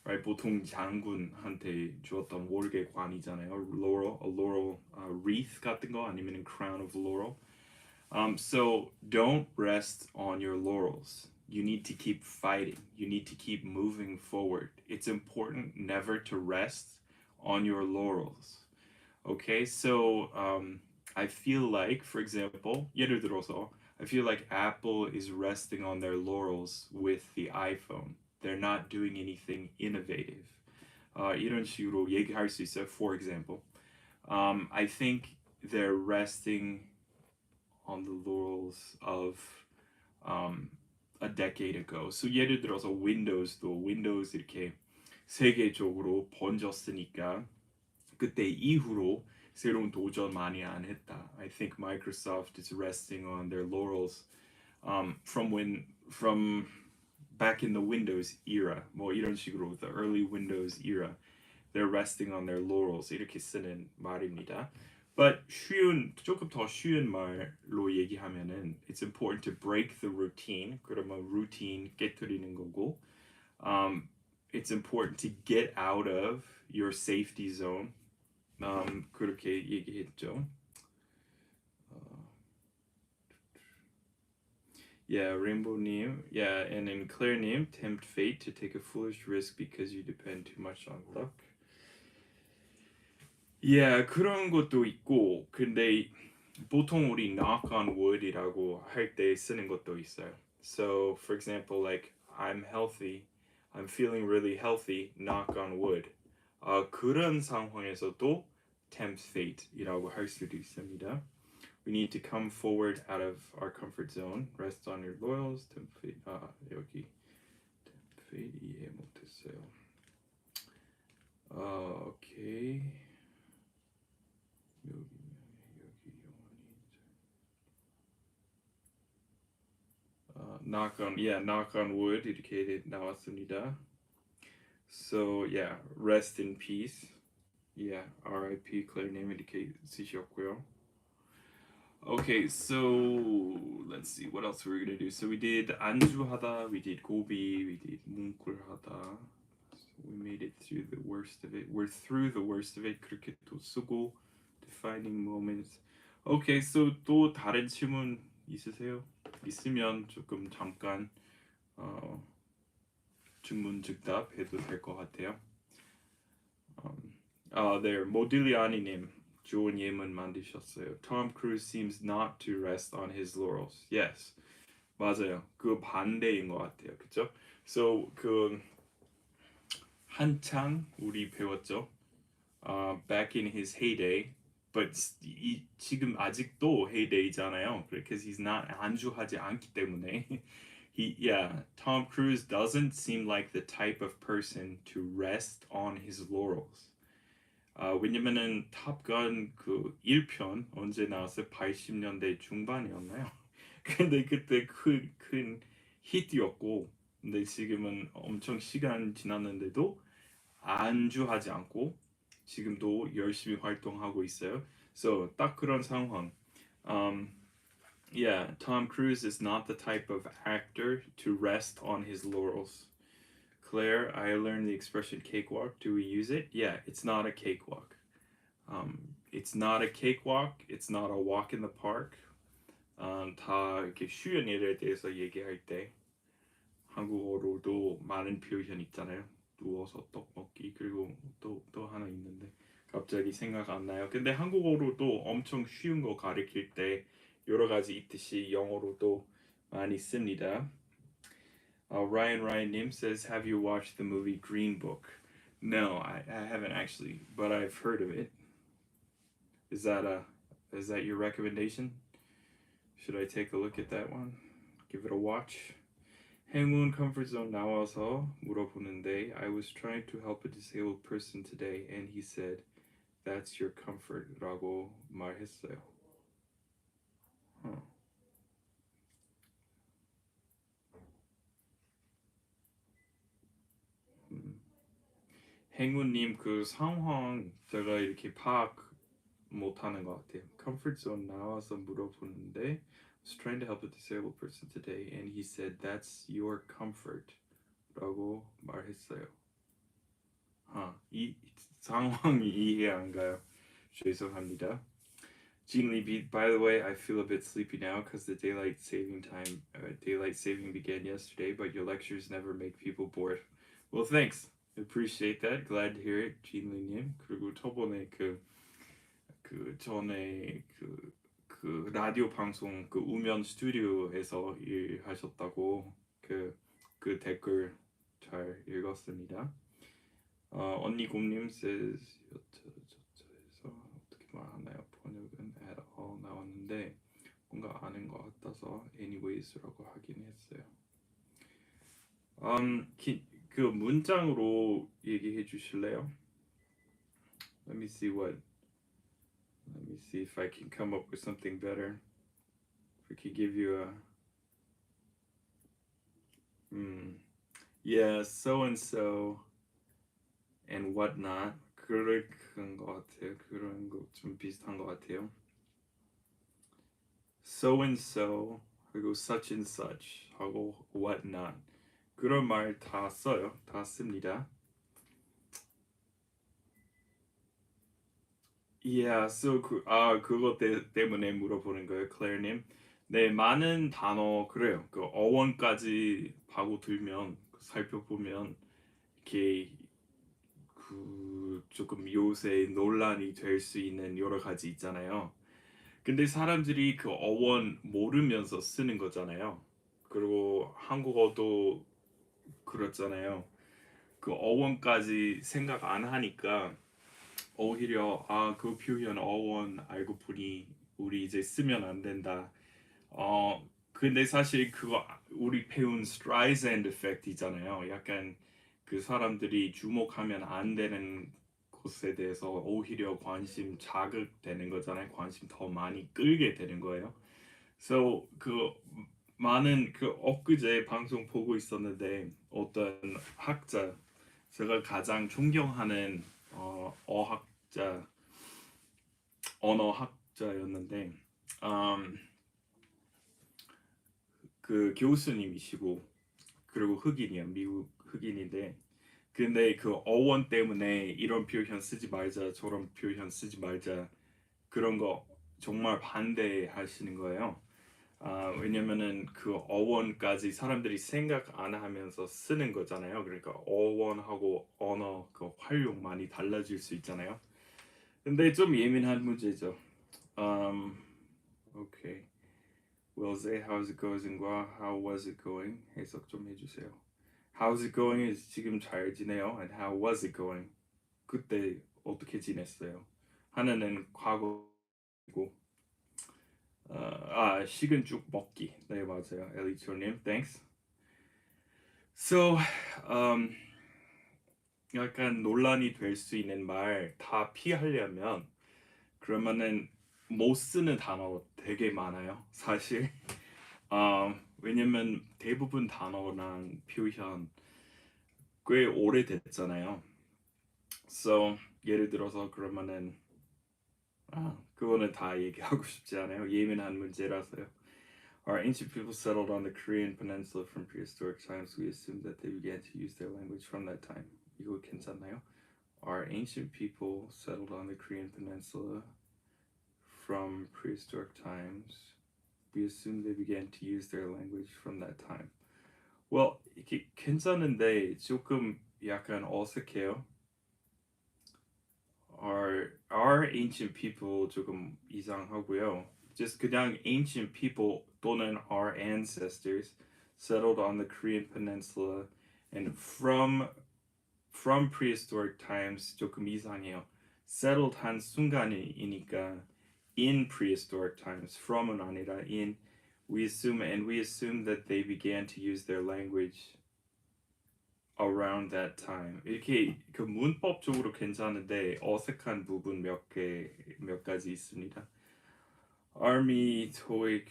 right? 보통 장군한테 주었던 월계관이잖아요. A laurel wreath 같은 거 아니면 crown of laurel. So don't rest on your laurels. You need to keep fighting. You need to keep moving forward. It's important never to rest on your laurels. Okay, so I feel like, for example, 예를 들어서, I feel like Apple is resting on their laurels with the iPhone. They're not doing anything innovative. 이런 식으로 얘기할 수 있어요. For example, I think they're resting on the laurels of a decade ago. So 예를 들어서 Windows 이렇게 세계적으로 번졌으니까 그때 이후로 새로운 도전 많이 안 했다. I think Microsoft is resting on their laurels from back in the Windows era. 뭐 이런 식으로 the early Windows era. They're resting on their laurels 이렇게 쓰는 말입니다. But 조금 더 쉬운 말로 얘기하면은 it's important to break the routine. 그러면 routine 깨트리는 거고. It's important to get out of your safety zone. 그렇게 얘기했죠. Yeah, Rainbow님. Yeah, and then Claire님, tempt fate to take a foolish risk because you depend too much on luck. Yeah, 그런 것도 있고, 근데 보통 우리 knock on wood이라고 할 때 쓰는 것도 있어요. So, for example, like I'm healthy, I'm feeling really healthy, knock on wood. 그런 상황에서도 tempt fate이라고 할 수도 있습니다. We need to come forward out of our comfort zone. Rest on your laurels. tempt fate. 여기 tempt fate 이해 못했어요. 오케이. knock on wood 이렇게 나왔습니다. So yeah, rest in peace. Yeah, R.I.P. Claire님 이렇게 쓰셨고요. Okay, so let's see what else we're gonna do. So we did 안주하다, we did 고비, we did 뭉클하다. So we made it through the worst of it. We're through the worst of it. 그렇게 또 쓰고 defining moments. Okay, so 또 다른 질문 있으세요? 있으면 조금 잠깐 증문즉답 해도 될 것 같아요. there 모딜리아니님 좋은 예문 만드셨어요. Tom Cruise seems not to rest on his laurels. Yes, 맞아요. 그 반대인 것 같아요. 그렇죠? So 그 한창 우리 배웠죠. Back in his heyday. But 지금 아직도 heyday잖아요. Because he's not 안주하지 않기 때문에. Tom Cruise doesn't seem like the type of person to rest on his laurels. 왜냐면은 탑건 그 1편 언제 나왔어요? 80년대 중반이었나요? 근데 그때 큰 히트였고, 근데 지금은 엄청 시간 지났는데도 안주하지 않고 지금도 열심히 활동하고 있어요. So 딱 그런 상황. Tom Cruise is not the type of actor to rest on his laurels. Claire, I learned the expression cakewalk. Do we use it? Yeah, it's not a cakewalk. It's not a cakewalk. It's not a walk in the park. 다 이렇게 쉬운 일에 대해서 얘기할 때 한국어로도 많은 표현 있잖아요. 누워서 떡 먹기 그리고 또 하나 있는데 갑자기 생각 안 나요. 근데 한국어로도 엄청 쉬운 거 가르칠 때 여러 가지 있듯이 영어로도 많이 씁니다. Ryan Nim says, "Have you watched the movie Green Book?" No, I haven't actually, but I've heard of it. Is that a is that your recommendation? Should I take a look at that one? Give it a watch. 행운 comfort zone 나와서 물어보는데 I was trying to help a disabled person today and he said that's your comfort라고 말했어요. Huh. 행운님 그 상황 제가 이렇게 파악 못하는 것 같아요. Comfort zone 나와서 물어보는데 I was trying to help a disabled person today and he said that's your comfort라고 말했어요. 이 상황이 이해 안 가요. 죄송합니다. Jean Lee beat. By the way, I feel a bit sleepy now because the daylight saving began yesterday. But your lectures never make people bored. Well, thanks. Appreciate that. Glad to hear it, Jean Lee-님. 그리고 저번에 전에 그 라디오 방송 그 우면 스튜디오에서 일하셨다고 그 댓글 잘 읽었습니다. 언니 곰님 says 여차저차해서 어떻게 말하나요? 번역은 at all 나왔는데 뭔가 아는 것 같아서 anyways라고 하긴 했어요. 그 문장으로 얘기해 주실래요? Let me see if I can come up with something better. If I could give you a yeah, so and so and whatnot. 그런 것 같아요. 그런 거 좀 비슷한 것 같아요. So and so 그리고 such and such 하고 whatnot 그런 말 다 써요. 다 씁니다. Yeah, so 그거 때문에 물어보는 거예요, 클레어님. 네, 많은 단어 그래요. 그 어원까지 파고들면 살펴보면 이렇게 그 조금 요새 논란이 될 수 있는 여러 가지 있잖아요. 근데 사람들이 그 어원 모르면서 쓰는 거잖아요. 그리고 한국어도 그렇잖아요. 그 어원까지 생각 안 하니까 오히려 그 표현 어원 알고 보니 우리 이제 쓰면 안 된다. 근데 사실 그거 우리 배운 스트라이젠드 이펙트잖아요. 약간 그 사람들이 주목하면 안 되는 곳에 대해서 오히려 관심 자극되는 거잖아요. 관심 더 많이 끌게 되는 거예요. So 그 많은 그 엊그제 방송 보고 있었는데 어떤 학자 제가 가장 존경하는 어학자 언어학자였는데 그 교수님이시고 그리고 흑인이야 미국 흑인인데 근데 그 어원 때문에 이런 표현 쓰지 말자 저런 표현 쓰지 말자 그런 거 정말 반대하시는 거예요. 왜냐면은 그 어원까지 사람들이 생각 안 하면서 쓰는 거잖아요. 그러니까 어원하고 언어 그 활용 많이 달라질 수 있잖아요. 근데 좀 예민한 문제죠. 오케이. Will say how's it going과 how was it going 해석 좀 해주세요. How's it going is 지금 잘 지내요. And how was it going? 그때 어떻게 지냈어요? 하나는 과거이고 식은 죽 먹기. 네 맞아요. 엘리초님, thanks. So, 약간 논란이 될 수 있는 말 다 피하려면 그러면은 못 쓰는 단어 되게 많아요. 사실. 왜냐면 대부분 단어랑 표현 꽤 오래됐잖아요. So, 예를 들어서 그러면은 그거는 다 얘기하고 싶지 않아요. 예민한 문제라서요. Our ancient people settled on the Korean peninsula from prehistoric times. We assume that they began to use their language from that time. 이거 괜찮나요? Our ancient people settled on the Korean peninsula from prehistoric times. We assume they began to use their language from that time. Well, 이게 괜찮은데 조금 약간 어색해요. Our ancient people 조금 이상하고요. Just 그냥 ancient people 또는 our ancestors settled on the Korean peninsula and from prehistoric times 조금 이상해요. Settled 한 순간이니까 in prehistoric times from은 아니라 in we assume that they began to use their language around that time. 이렇게 그 문법적으로 괜찮은데 어색한 부분 몇 가지 있습니다. Army Toik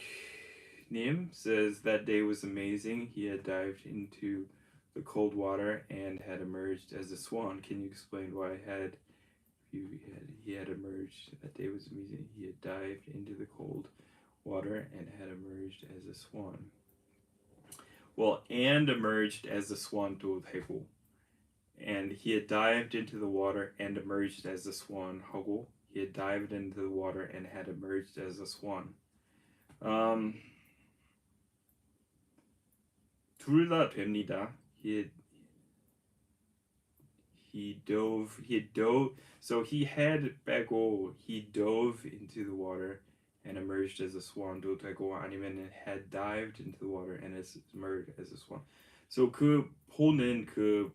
Nim says that day was amazing. He had dived into the cold water and had emerged as a swan. Can you explain why he had emerged? That day was amazing. He had dived into the cold water and had emerged as a swan. Well, and emerged as a swan도 되고, and he had dived into the water and emerged as a swan 하고, he had dived into the water and had emerged as a swan. 둘 다 됩니다. He dove. So he had 빼고 he dove into the water and emerged as a swan도 되고 아니면 had dived into the water and has emerged as a swan. So 그 보는 그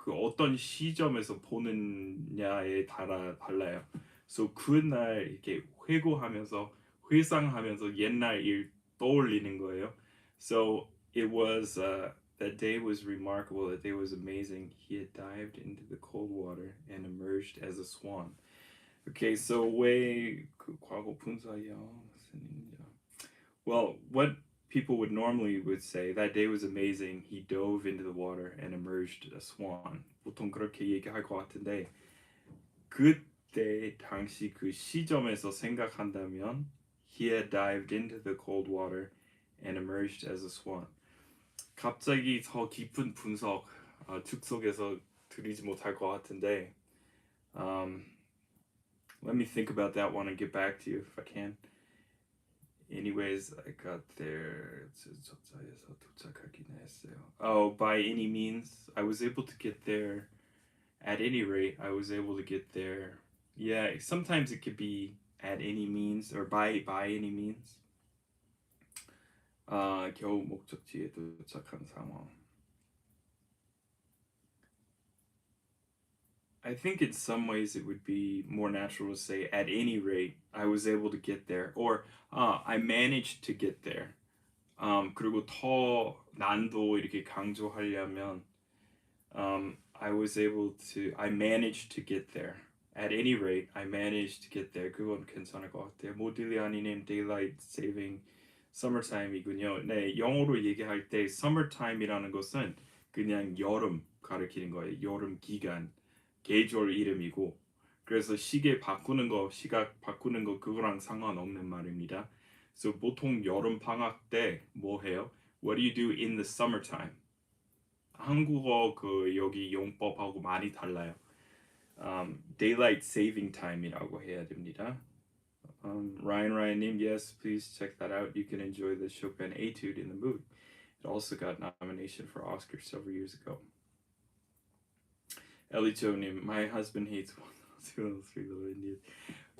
어떤 시점에서 보느냐에 따라 달라요. So 그날 이렇게 회상하면서 옛날 일 떠올리는 거예요. So it was that day was remarkable. That day was amazing. He had dived into the cold water and emerged as a swan. Okay, so 왜 그 과거 분사예요? Well, what people would say, that day was amazing. He dove into the water and emerged a swan. 보통 그렇게 얘기할 것 같은데 그때 당시 그 시점에서 생각한다면 he had dived into the cold water and emerged as a swan. 갑자기 더 깊은 분석 즉석에서 드리지 못할 것 같은데 let me think about that one and get back to you if I can. Anyways, I got there. Oh, by any means, I was able to get there. At any rate, I was able to get there. Yeah, sometimes it could be at any means or by any means. 겨우 목적지에 도착한 상황. I think in some ways it would be more natural to say at any rate I was able to get there or I managed to get there. 그리고 더 난도 이렇게 강조하려면 I managed to get there. At any rate I managed to get there. 그건 괜찮을 것 같아요. 모딜리아니님 daylight saving summertime이군요. 네, 영어로 얘기할 때 summertime이라는 것은 그냥 여름 가리키는 거예요. 여름 기간. 계절 이름이고 그래서 시계 바꾸는 거 시각 바꾸는 거 그거랑 상관없는 말입니다. So 보통 여름 방학 때 뭐 해요? What do you do in the summertime? 한국어 그 여기 용법하고 많이 달라요. Daylight saving time이라고 해야 됩니다. Ryan님, yes, please check that out. You can enjoy the Chopin Etude in the mood. It also got nomination for Oscar several years ago. 엘리조님, my husband hates 103 Little Indians.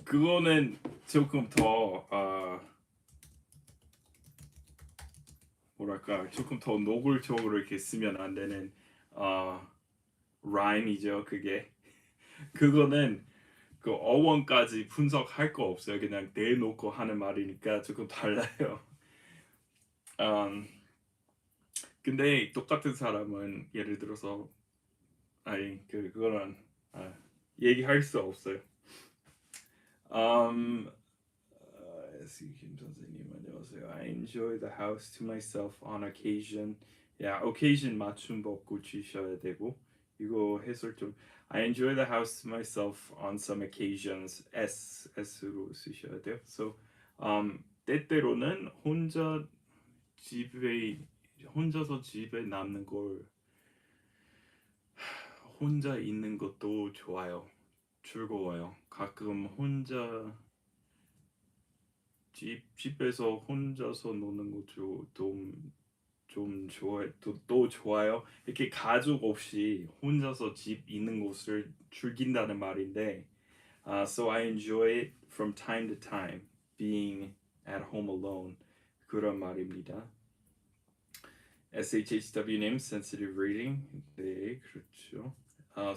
그거는 조금 더 뭐랄까 조금 더 노골적으로 이렇게 쓰면 안 되는 라임이죠. 그거는 그 어원까지 분석할 거 없어요. 그냥 내놓고 하는 말이니까 조금 달라요. 근데 똑같은 사람은 예를 들어서 그거는 얘기할 수 없어요. 김 선생님 안녕하세요. I enjoy the house to myself on occasion. occasion 맞춤법 고치셔야 되고 이거 해설 좀 I enjoy the house to myself on some occasions. S로 쓰셔야 돼요. So 때때로는 혼자서 집에 남는 걸 혼자 있는 것도 좋아요. 즐거워요. 가끔 혼자 집에서 혼자서 노는 거 좀 좋아해. 또 좋아요. 이렇게 가족 없이 혼자서 집 있는 곳을 즐긴다는 말인데, so I enjoy it from time to time, being at home alone. 그런 말입니다. SHHW님, sensitive reading. 네, 그렇죠.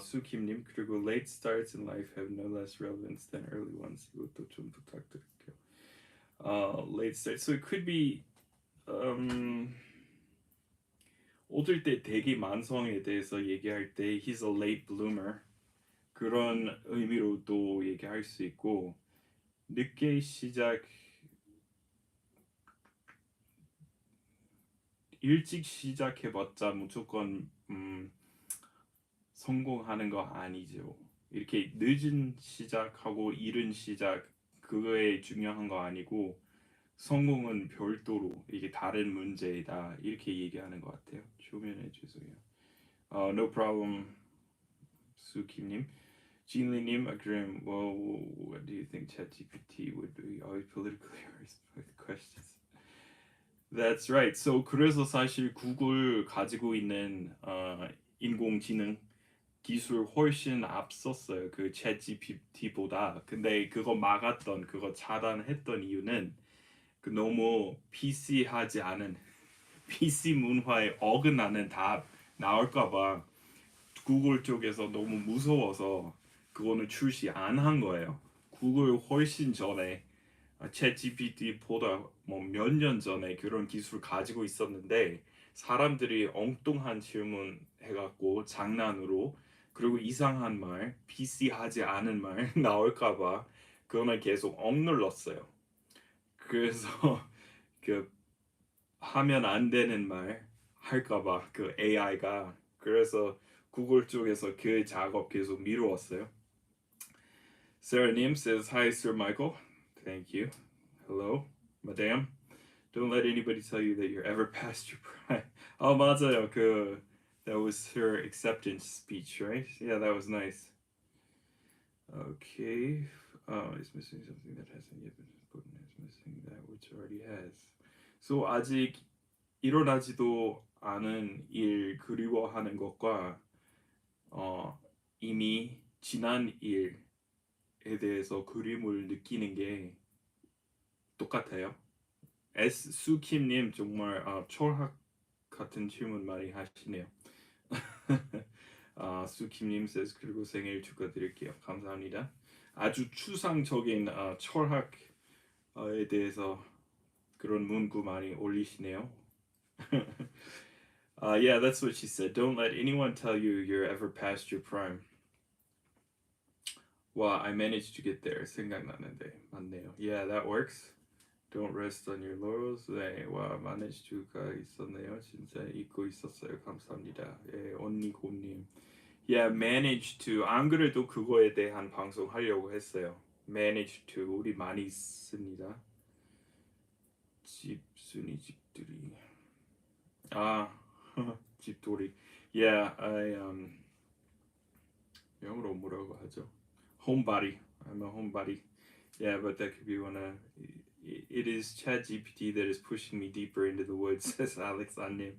수김님, 그리고 late starts in life have no less relevance than early ones. 이것도 좀 부탁드릴게요. Late starts. So it could be 얻을 때 대기 만성에 대해서 얘기할 때 he's a late bloomer 그런 의미로도 얘기할 수 있고 늦게 시작 일찍 시작해봤자 무조건 성공하는 거 아니죠. 이렇게 늦은 시작하고 이른 시작 그거에 중요한 거 아니고 성공은 별도로 이게 다른 문제이다 이렇게 얘기하는 것 같아요. 조면에 죄송해요. No problem, 수킴님. 진리님, 그럼 what do you think ChatGPT would be? Always politically with questions. That's right. So 그래서 사실 구글 가지고 있는 인공지능 기술 훨씬 앞섰어요. 그 챗GPT보다. 근데 그거 막았던 그거 차단했던 이유는 그 너무 PC하지 않은 PC 문화에 어긋나는 답 나올까봐 구글 쪽에서 너무 무서워서 그거는 출시 안 한 거예요. 구글 훨씬 전에 챗 GPT보다 뭐 몇 년 전에 그런 기술 가지고 있었는데 사람들이 엉뚱한 질문 해갖고 장난으로 그리고 이상한 말, PC하지 않은 말 나올까봐 그거는 계속 억눌렀어요. 그래서 그 하면 안 되는 말 할까봐 그 AI가 그래서 구글 쪽에서 그 작업 계속 미루었어요. Sarah-님 says, Hi, Sir Michael. Thank you. Hello, Madame. Don't let anybody tell you that you're ever past your prime. 맞아요. That was her acceptance speech, right? Yeah, that was nice. Okay. It's missing something that hasn't yet been put in. It's missing that which already has. So 아직 일어나지도 않은 일 그리워하는 것과 이미 지난 일에 대해서 그림을 느끼는 게 똑같아요. 수킴님 정말 철학 같은 질문 많이 하시네요. 수킴님 says 그리고 생일 축하드릴게요. 감사합니다. 아주 추상적인 철학에 대해서 그런 문구 많이 올리시네요. Yeah, that's what she said. Don't let anyone tell you you're ever past your prime. Wow, I managed to get there. 생각나는데 맞네요. Yeah, that works. Don't rest on your laurels. 네, 와, managed to가 있었네요. 진짜 잊고 있었어요. 감사합니다. 예, 언니 곰님. Yeah, managed to. 안 그래도 그거에 대한 방송 하려고 했어요. Managed to 우리 많이 씁니다. 집순이 집들이. 집돌이. Yeah, 영어로 뭐라고 하죠? Homebody. I'm a homebody. Yeah, but that could be one of. It is ChatGPT that is pushing me deeper into the woods, says Alex Annim.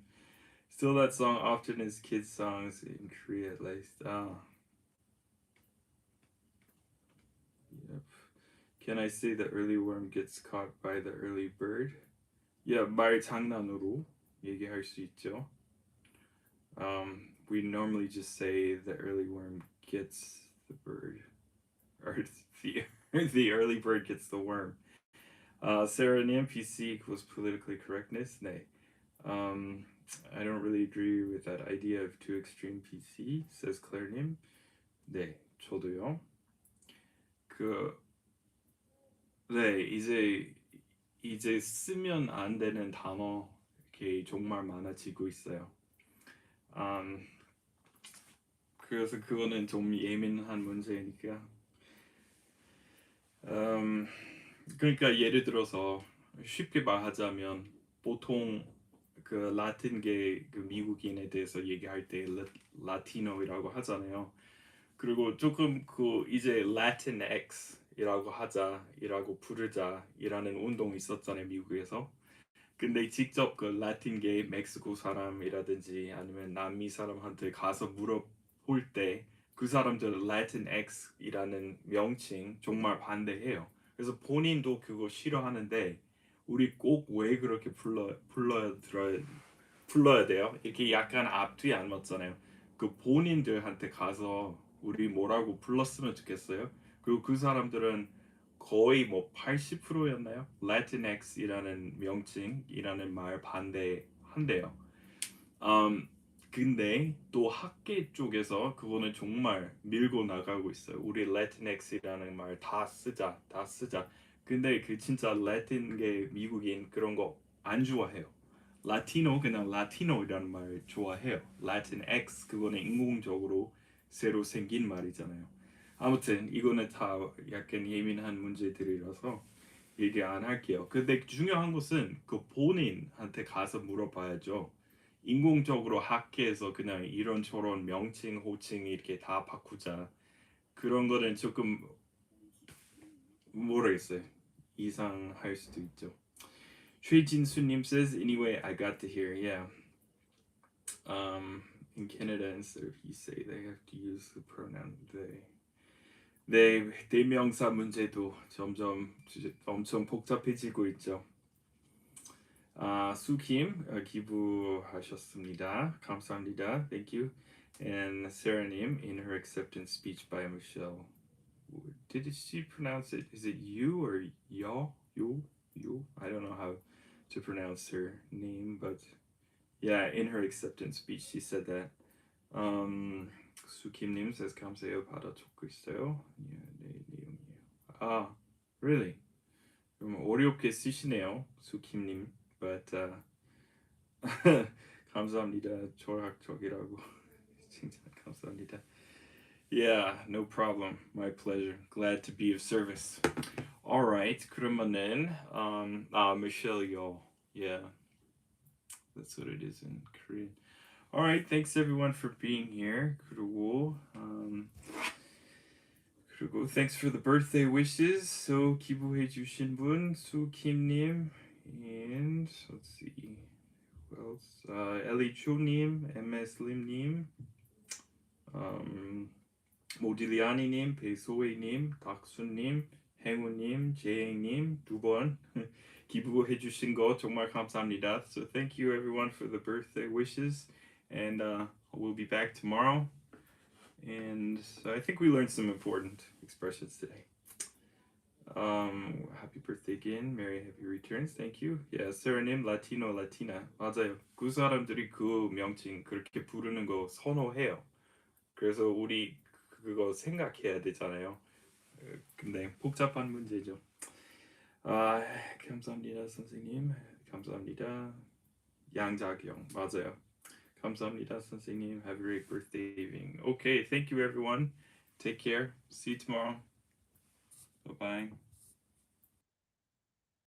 Still, that song often is kids' songs in Korea at least. Yep. Can I say the early worm gets caught by the early bird? Yeah, 말 장난으로 얘기할 수 있죠. We normally just say the early worm gets the bird, or the early bird gets the worm. Sarah, 님, PC equals politically correctness. 네. I don't really agree with that idea of too extreme PC, says Claire-님. 네, 저도요. 네, 이제 쓰면 안 되는 단어 이렇게 정말 많아지고 있어요. 그래서 그거는 좀 예민한 문제니까. 그러니까 예를 들어서 쉽게 말하자면 보통 그 라틴계 그 미국인에 대해서 얘기할 때 라티노이라고 하잖아요. 그리고 조금 그 이제 Latinx 이라고 하자, 이라고 부르자 이라는 운동이 있었잖아요, 미국에서. 근데 직접 그 라틴계 멕시코 사람이라든지 아니면 남미 사람한테 가서 물어볼 때 그 사람들 라틴X이라는 명칭 정말 반대해요. 그래서 본인도 그거 싫어하는데 우리 꼭 왜 그렇게 불러야 돼요? 이렇게 약간 앞뒤 안 맞잖아요. 그 본인들한테 가서 우리 뭐라고 불렀으면 좋겠어요. 그리고 그 사람들은 거의 뭐 80%였나요? Latinx이라는 명칭이라는 말 반대한대요. 음, 근데 또 학계 쪽에서 그거는 정말 밀고 나가고 있어요. 우리 Latinx이라는 말 다 쓰자, 다 쓰자. 근데 그 진짜 라틴계 미국인 그런 거 안 좋아해요. 라티노 그냥 라티노이라는 말 좋아해요. Latinx 그거는 인공적으로 새로 생긴 말이잖아요. 아무튼 이거는 다 약간 예민한 문제들이라서 얘기 안 할게요. 근데 중요한 것은 그 본인한테 가서 물어봐야죠. 인공적으로 학계에서 그냥 이런저런 명칭, 호칭 이렇게 다 바꾸자. 그런 거는 조금 모르겠어요. 이상할 수도 있죠. 최진수님 says, anyway, I got to hear. Yeah. In Canada, instead of he say, they have to use the pronoun they. 네, 대명사 문제도 점점 엄청 복잡해지고 있죠. 수킴 기부하셨습니다. 감사합니다. Thank you. And Sarah님 in her acceptance speech by Michelle. Did she pronounce it? Is it you or y'all? You? I don't know how to pronounce her name, but yeah, in her acceptance speech she said that. 수킴님 says 감사해요. 받아 적고 있어요. 네, 내용이에요. Really? 좀 어렵게 쓰시네요, 수킴님. But 감사합니다. 철학적이라고 칭찬 감사합니다. Yeah, no problem. My pleasure. Glad to be of service. All right. 그러면은 Michelle y'all. Yeah. That's what it is in Korean. All right. Thanks everyone for being here. 그리고 thanks for the birthday wishes. So 기부해 주신 분 수킴님 and let's see. Who else? Ellie Cho님, MS 림님, 모딜리아니님, 배소혜님, 닥수님, 행우님, 재행님 2번 기부해 주신 거 정말 감사합니다. So thank you everyone for the birthday wishes, and we'll be back tomorrow. And I think we learned some important expressions today. Happy birthday again. Merry happy returns. Thank you. Yeah, Sarah님, Latino, Latina. 맞아요. 그 사람들이 그 명칭 그렇게 부르는 거 선호해요. 그래서 우리 그거 생각해야 되잖아요. 근데 복잡한 문제죠. 감사합니다, 선생님. 감사합니다. 양자경. 맞아요. 감사합니다, 선생님. Have a great birthday evening. Okay, thank you everyone. Take care. See you tomorrow. Bye-bye.